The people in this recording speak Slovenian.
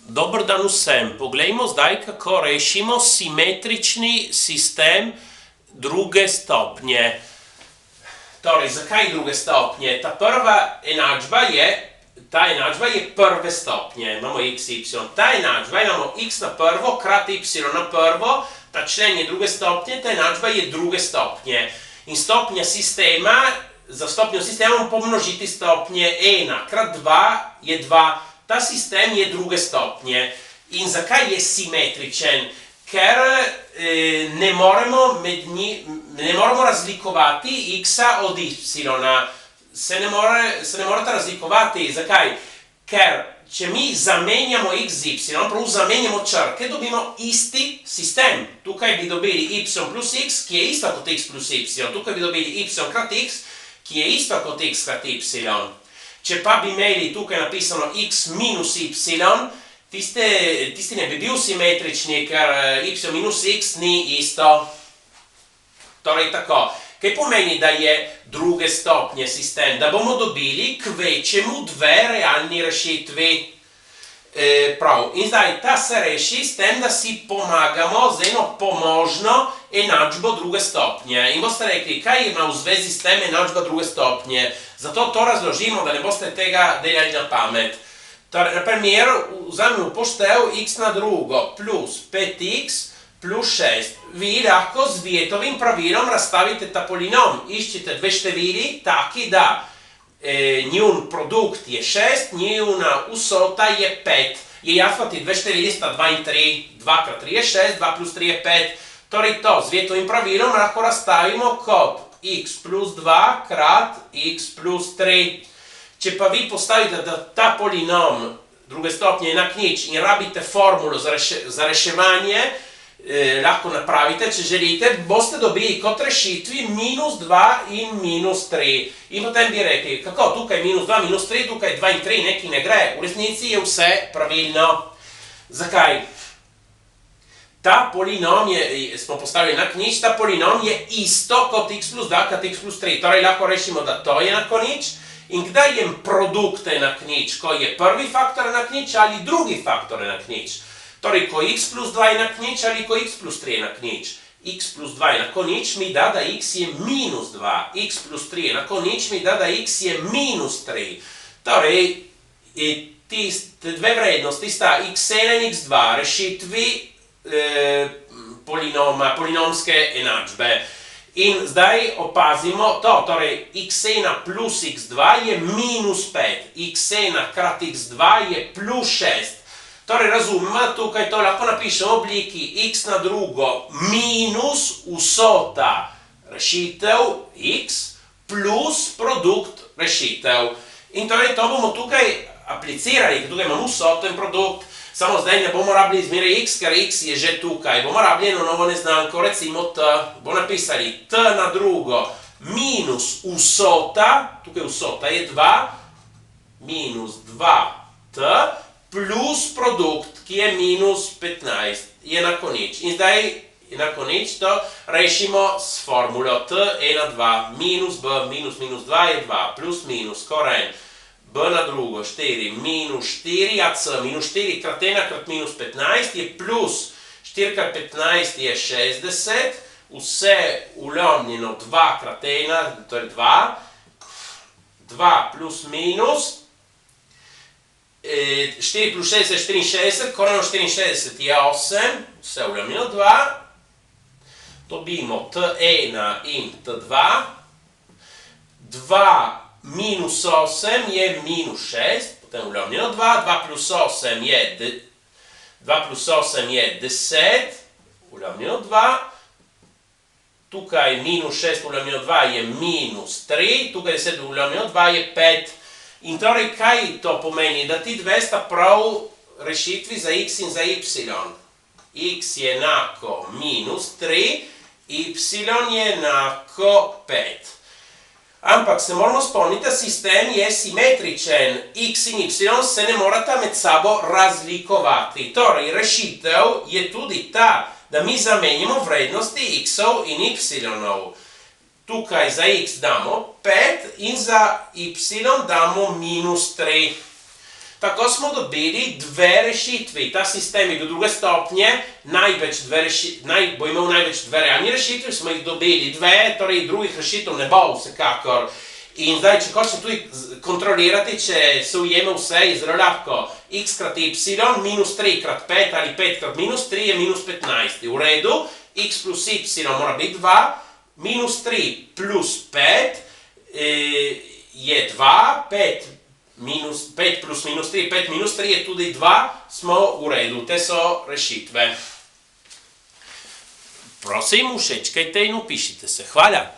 Dobar dan vsem. Poglejmo zdaj, kako rešimo simetrični sistem druge stopnje. Torej, zakaj druge stopnje? Ta enačba je prve stopnje. Imamo x, y. Ta enačba imamo x na prvo krat y na prvo. Ta člen je druge stopnje, ta enačba je druge stopnje. In stopnja sistema, za stopnjo sistema moramo pomnožiti stopnje 1 krat 2 je 2. Ta sistem je druge stopnje. In zakaj je simetričen? Ker ne moremo razlikovati x-a od y-a. Se ne morata razlikovati. Zakaj? Ker če mi zamenjamo x z y, prav zamenjamo črke, dobimo isti sistem. Tukaj bi dobili y plus x, ki je isto kot x plus y. Tukaj bi dobili y krat x, ki je isto kot x krat y. Če pa bi imeli tukaj napisano x minus y, tisti ne bi bil simetrični, ker y minus x ni isto. Torej tako. Kaj pomeni, da je druge stopnje sistem? Da bomo dobili kvečjemu dve realni rešitvi. Prav. In zdaj ta se reši s tem, da si pomagamo z eno pomožno enačbo druge stopnje. In boste rekli, kaj ima v zvezi s tem enačba druge stopnje? Zato to razložimo, da ne boste tega delali na pamet. Torej, na primer, vzamemo upoštev x na drugo plus 5x plus 6. Vi lahko z Vietovim pravilom razstavite ta polinom. Iščite dve števili, taki da njun produkt je 6, njuna vsota je 5. Je jasno, ti dve števili sta 2 in 3. 2 krat 3 je 6, 2 plus 3 je 5. Torej to z Vietovim pravilom lahko razstavimo kot x plus 2 krat x plus 3. Če pa vi postavite, da ta polinom druge stopnje je enak nič in rabite formulo za reševanje, lahko napravite, če želite, boste dobili kot rešitvi minus 2 in minus 3. In potem bi rekli, kako, tukaj minus 2, minus 3, tukaj 2 in 3, nekaj ne gre. V resnici je vse pravilno. Zakaj? Ta polinom smo postavili enak nič, ta polinom je isto kot x plus 2 krat x plus 3. Torej lahko rešimo, da to je enako nič. In kdaj je produkt enak nič? Ko je prvi faktor enak nič ali drugi faktor enak nič? Torej, ko x plus 2 enak nič ali ko x plus 3 enak nič? X plus 2 enako nič mi da, da x je minus 2. X plus 3 enako nič mi da, da x je minus 3. Torej, te dve vrednosti sta x1 in x2 rešitvi polinomske enačbe. In zdaj opazimo to, torej x1 plus x2 je minus 5, x1 krat x2 je plus 6. Torej razumemo, tukaj to lahko napišemo v obliki x na drugo minus vsota rešitev x plus produkt rešitev. In torej to bomo tukaj aplicirali, ker tukaj imamo vsoto in produkt. Samo zdaj ne bomo rabili izmere x, ker x je že tukaj. Bomo rabili eno novo neznanko, recimo t. Bomo napisali t na drugo minus vsota, tukaj vsota je 2, minus 2t plus produkt, ki je minus 15. Je enako nič. In zdaj enako nič to rešimo s formulo t ena 2 minus b minus minus 2 je 2 plus minus koren. B na drugo, 4, minus 4, a c, minus 4 krat 1 krat minus 15 je plus 4 krat 15 je 60, vse ulovnjeno 2 krat 1, to je 2, 2 plus minus, 4 plus 6 je 64, koreno 64 je 8, vse ulovnjeno 2, dobimo t1 in t2, 2 minus 8 je minus 6, potem ulovnjeno 2, 2 plus 8 je 10, ulovnjeno 2, tukaj minus 6 ulovnjeno 2 je minus 3, tukaj 10 ulovnjeno 2 je 5. In torej, kaj to pomeni? Da ti dve sta prav rešitvi za x in za y. X je enako minus 3, y je enako 5. Ampak se moramo spomniti, da sistem je simetričen. X in y se ne morata med sabo razlikovati. Torej, rešitev je tudi ta, da mi zamenjamo vrednosti x-ov in y-ov. Tukaj za x damo 5 in za y damo minus 3. Tako smo dobili dve rešitvi. Ta sistem je do druge stopnje, bo imel največ dve realni rešitvi, smo jih dobili dve, torej drugih rešitev ne bo vsekakor. In zdaj, če hočete tudi kontrolirati, če se ujeme vse, je zelo lahko. X krat y minus 3 krat 5 ali 5 krat minus 3 je minus 15. V redu, x plus y mora biti 2, minus 3 plus 5 je 2, 5 plus minus 3, 5 minus 3 je tudi 2, smo v redu. Te so rešitve. Prosim, všečkajte in upišite se. Hvala.